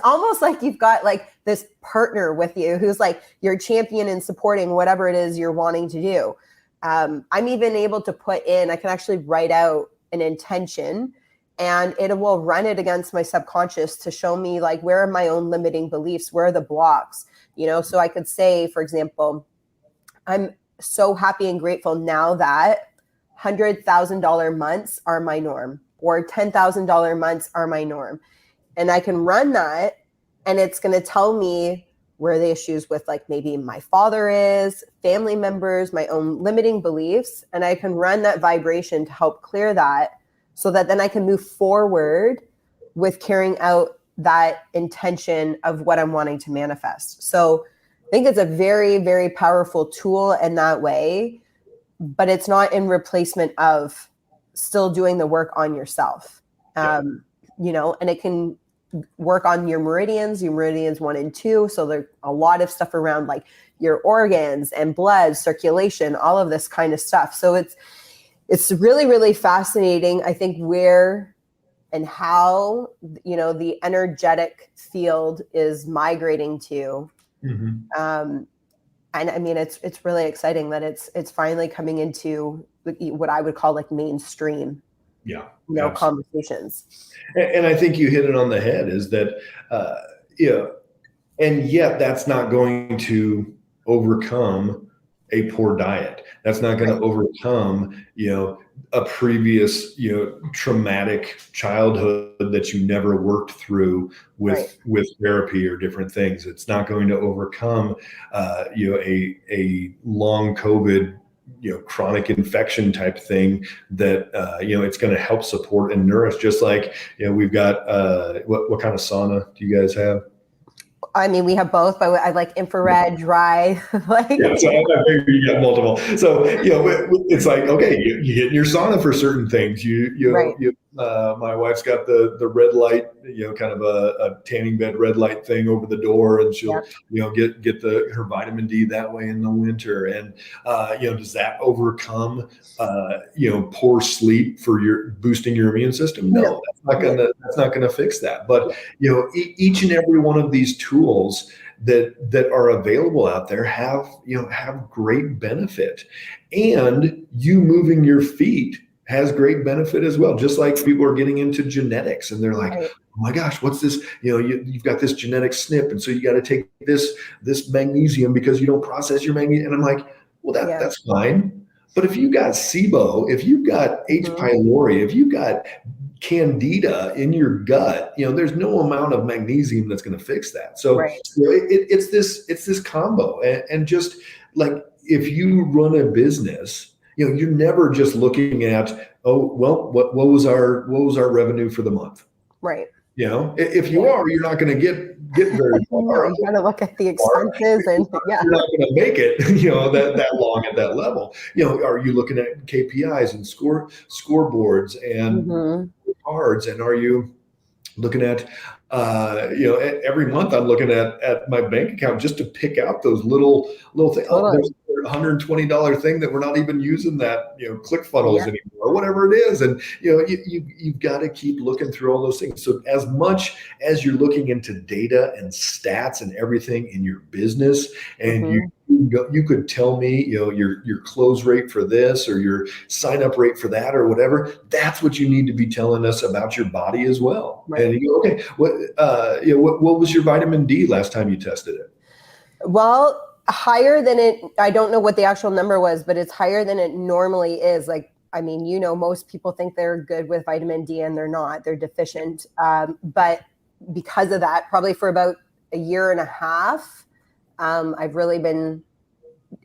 almost like you've got like this partner with you who's like your champion in supporting whatever it is you're wanting to do. I'm even able to I can actually write out an intention, and it will run it against my subconscious to show me like, where are my own limiting beliefs? Where are the blocks? So I could say, for example, I'm so happy and grateful now that $100,000 months are my norm, or $10,000 months are my norm. And I can run that, and it's going to tell me where the issues with like maybe my father is, family members, my own limiting beliefs. And I can run that vibration to help clear that, so that then I can move forward with carrying out that intention of what I'm wanting to manifest. So I think it's a very, very powerful tool in that way, but it's not in replacement of still doing the work on yourself. And it can work on your meridians 1 and 2. So there's a lot of stuff around like your organs and blood circulation, all of this kind of stuff. So it's really, really fascinating, I think, where and how, the energetic field is migrating to. Mm-hmm. And I mean, it's really exciting that it's finally coming into what I would call like mainstream, conversations. And I think you hit it on the head, is that, and yet that's not going to overcome a poor diet. That's not going to overcome, a previous, traumatic childhood that you never worked through with therapy or different things. It's not going to overcome, a long COVID chronic infection type thing that, it's going to help support and nourish. Just like, we've got, what kind of sauna do you guys have? I mean, we have both, but I like infrared, dry. Like, yeah, so I figure you got multiple. So it's like, okay, you get in your sauna for certain things. My wife's got the red light, kind of a tanning bed red light thing over the door, and she'll get her vitamin D that way in the winter. And does that overcome poor sleep for boosting your immune system? No, that's not gonna fix that. But each and every one of these tools that are available out there have great benefit, and you moving your feet has great benefit as well. Just like people are getting into genetics, and they're like, oh my gosh, what's this? You've got this genetic SNP, and so you got to take this magnesium because you don't process your magnesium. And I'm like, well, that's fine. But if you got SIBO, if you've got H. pylori, if you've got candida in your gut, there's no amount of magnesium that's going to fix that. So it's this combo, and just like, if you run a business, you're never just looking at, what was our revenue for the month, right? If you are, you're not going to get very far. You got to look at the expenses, and you're not going to make it, that long at that level. Are you looking at KPIs and scoreboards and cards, and are you looking at, every month I'm looking at my bank account just to pick out those little things. There's a $120 thing that we're not even using that, ClickFunnels anymore, or whatever it is. And, you've got to keep looking through all those things. So as much as you're looking into data and stats and everything in your business, and you could tell me, your close rate for this, or your sign up rate for that, or whatever, that's what you need to be telling us about your body as well. Right. And you go, okay, what was your vitamin D last time you tested it? Well, higher than it, I don't know what the actual number was, but it's higher than it normally is. Like, I mean, most people think they're good with vitamin D, and they're not, they're deficient. But because of that, probably for about a year and a half, I've really been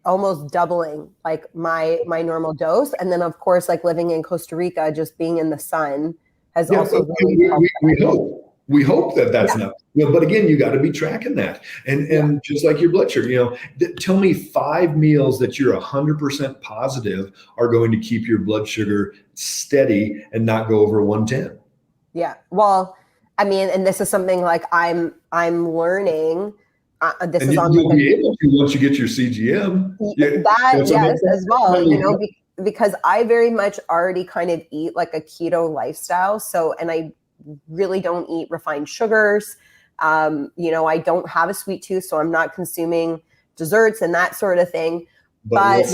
almost doubling like my normal dose. And then of course, like living in Costa Rica, just being in the sun has also really helped. We hope that's not, but again, you got to be tracking that. And just like your blood sugar, tell me 5 meals that you're 100% positive are going to keep your blood sugar steady and not go over 110. Yeah. Well, I mean, and this is something like I'm learning. This and is on you'll be able to once you get your CGM. As well. Because I very much already kind of eat like a keto lifestyle. So, and I really don't eat refined sugars. I don't have a sweet tooth, so I'm not consuming desserts and that sort of thing. But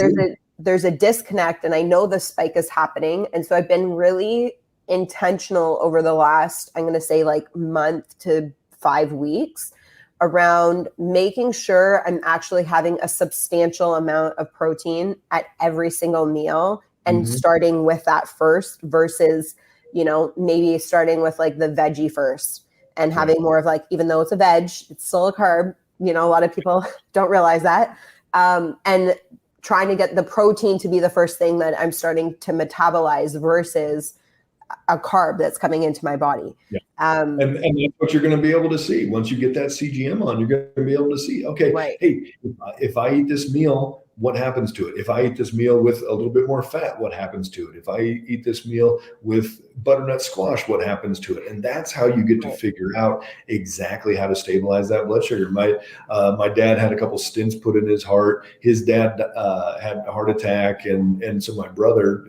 there's a disconnect, and I know the spike is happening. And so I've been really intentional over the last, I'm going to say like month to 5 weeks, around making sure I'm actually having a substantial amount of protein at every single meal, and starting with that first versus, maybe starting with like the veggie first, and having more of like, even though it's a veg, it's still a carb. A lot of people don't realize that. And trying to get the protein to be the first thing that I'm starting to metabolize versus a carb that's coming into my body. Yeah. And that's what you're going to be able to see. Once you get that CGM on, you're going to be able to see, okay, hey, if I eat this meal, what happens to it? If I eat this meal with a little bit more fat, what happens to it? If I eat this meal with butternut squash, what happens to it? And that's how you get to figure out exactly how to stabilize that blood sugar. My dad had a couple stents put in his heart. His dad had a heart attack, and so my brother,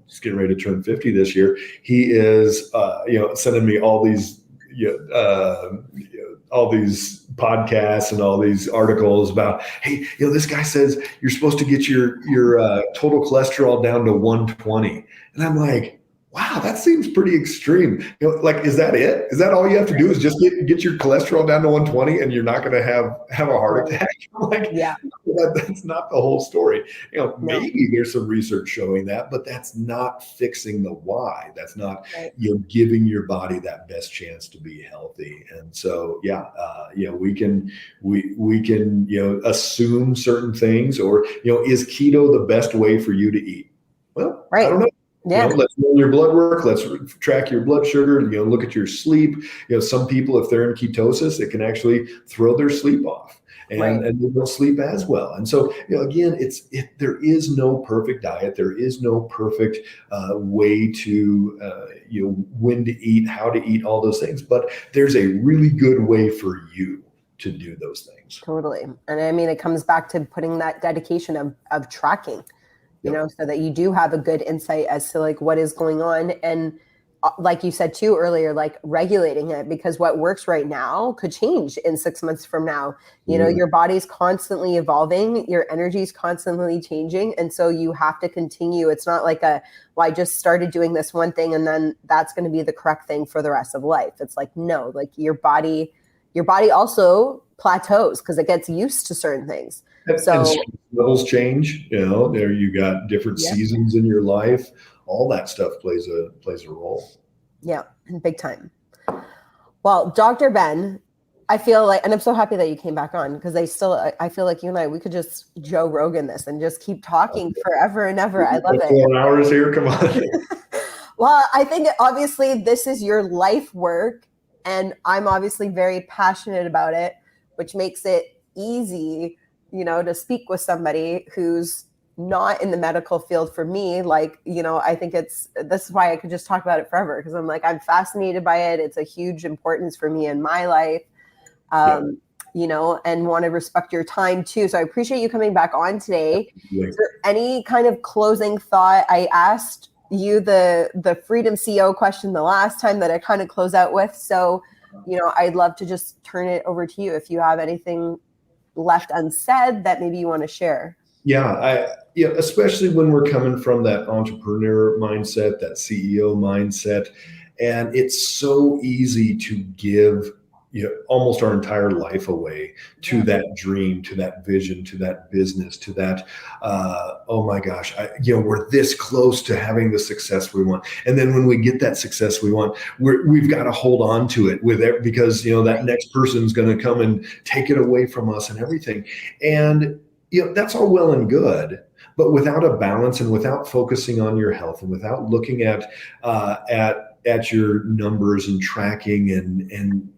he's getting ready to turn 50 this year. He is, sending me all these podcasts and all these articles about, hey, this guy says you're supposed to get your total cholesterol down to 120. And I'm like, wow, that seems pretty extreme. Is that it? Is that all you have to do is just get your cholesterol down to 120 and you're not going to have a heart attack? I'm like, that's not the whole story. No. Maybe there's some research showing that, but that's not fixing the why. That's not, Right. giving your body that best chance to be healthy. And so, we can assume certain things, or, is keto the best way for you to eat? Well, Right. I don't know. Yeah. Let's run your blood work. Let's track your blood sugar. Look at your sleep. Some people, if they're in ketosis, it can actually throw their sleep off, and they don't sleep as well. And so, again, there is no perfect diet. There is no perfect way to, when to eat, how to eat, all those things. But there's a really good way for you to do those things. Totally. And I mean, it comes back to putting that dedication of tracking. So that you do have a good insight as to like what is going on. And like you said too earlier, like regulating it, because what works right now could change in 6 months from now. Your body's constantly evolving, your energy is constantly changing. And so you have to continue. It's not like I just started doing this one thing and then that's going to be the correct thing for the rest of life. It's like, no, like your body also plateaus because it gets used to certain things. So and levels change, there you got different seasons in your life. All that stuff plays a role. Yeah, big time. Well, Dr. Ben, I feel like, and I'm so happy that you came back on, because I feel like you and we could just Joe Rogan this and just keep talking forever and ever. I love it. 4 hours here, come on. Well, I think obviously this is your life work, and I'm obviously very passionate about it, which makes it easy to speak with somebody who's not in the medical field for me. Like, I think this is why I could just talk about it forever, because I'm fascinated by it. It's a huge importance for me in my life, and want to respect your time too. So I appreciate you coming back on today. Yeah. Is there any kind of closing thought? I asked you the Freedom CEO question the last time that I kind of close out with. So, I'd love to just turn it over to you if you have anything left unsaid that maybe you want to share. Especially when we're coming from that entrepreneur mindset, that CEO mindset, and it's so easy to give almost our entire life away to that dream, to that vision, to that business, to that oh my gosh, we're this close to having the success we want, and then when we get that success we want, we've got to hold on to it because that next person's going to come and take it away from us and everything. And that's all well and good, but without a balance and without focusing on your health and without looking at your numbers and tracking and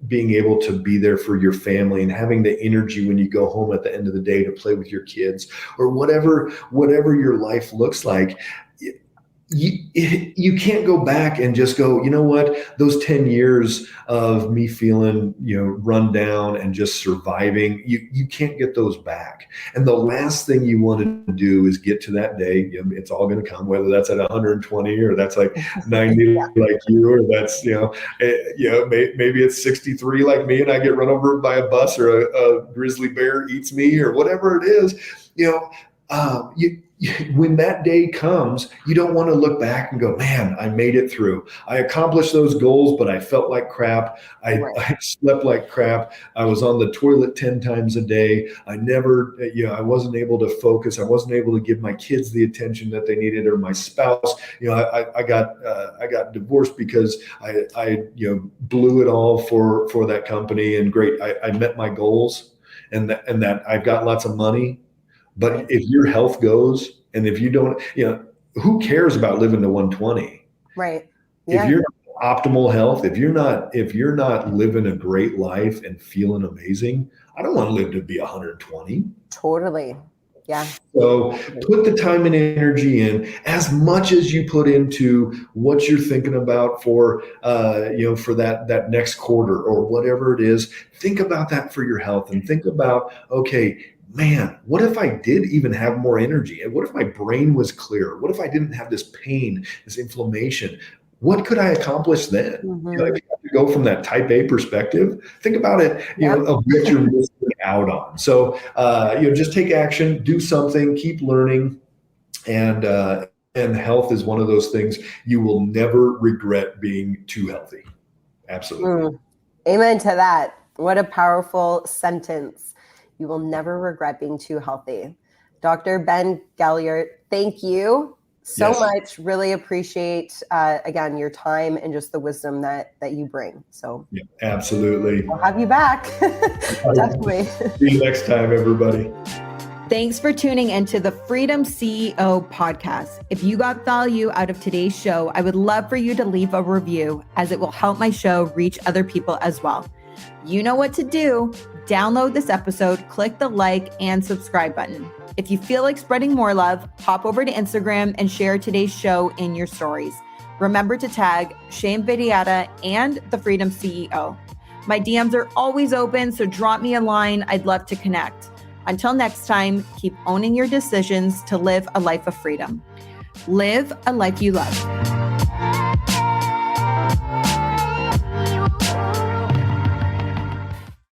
being able to be there for your family and having the energy when you go home at the end of the day to play with your kids or whatever your life looks like, you can't go back and just go, those 10 years of me feeling, run down and just surviving, you can't get those back. And the last thing you want to do is get to that day. It's all going to come, whether that's at 120 or that's like 90 like you, or that's, maybe it's 63 like me and I get run over by a bus or a grizzly bear eats me or whatever it is, when that day comes, you don't want to look back and go, man, I made it through. I accomplished those goals, but I felt like crap. I slept like crap. I was on the toilet 10 times a day. I never, I wasn't able to focus. I wasn't able to give my kids the attention that they needed, or my spouse. I got divorced because I blew it all for that company. And great, I met my goals, and that I've got lots of money. But if your health goes, and if you don't, who cares about living to 120? Right. Yeah. If you're optimal health, if you're not living a great life and feeling amazing, I don't want to live to be 120. Totally. Yeah. So put the time and energy in as much as you put into what you're thinking about for that next quarter or whatever it is. Think about that for your health, and think about, okay, man, what if I did even have more energy? And what if my brain was clearer? What if I didn't have this pain, this inflammation? What could I accomplish then? Mm-hmm. If you have to go from that type A perspective, think about it, of what you're missing out on. So, just take action, do something, keep learning. And health is one of those things you will never regret being too healthy. Absolutely. Amen to that. What a powerful sentence. You will never regret being too healthy. Dr. Ben Galyardt, thank you so much. Really appreciate, again, your time and just the wisdom that you bring. So yeah, absolutely. I'll have you back. Definitely. See you next time, everybody. Thanks for tuning into the Freedom CEO podcast. If you got value out of today's show, I would love for you to leave a review, as it will help my show reach other people as well. You know what to do. Download this episode, click the like and subscribe button. If you feel like spreading more love, hop over to Instagram and share today's show in your stories. Remember to tag Shane Vidiata and the Freedom CEO. My DMs are always open, so drop me a line. I'd love to connect. Until next time, keep owning your decisions to live a life of freedom. Live a life you love.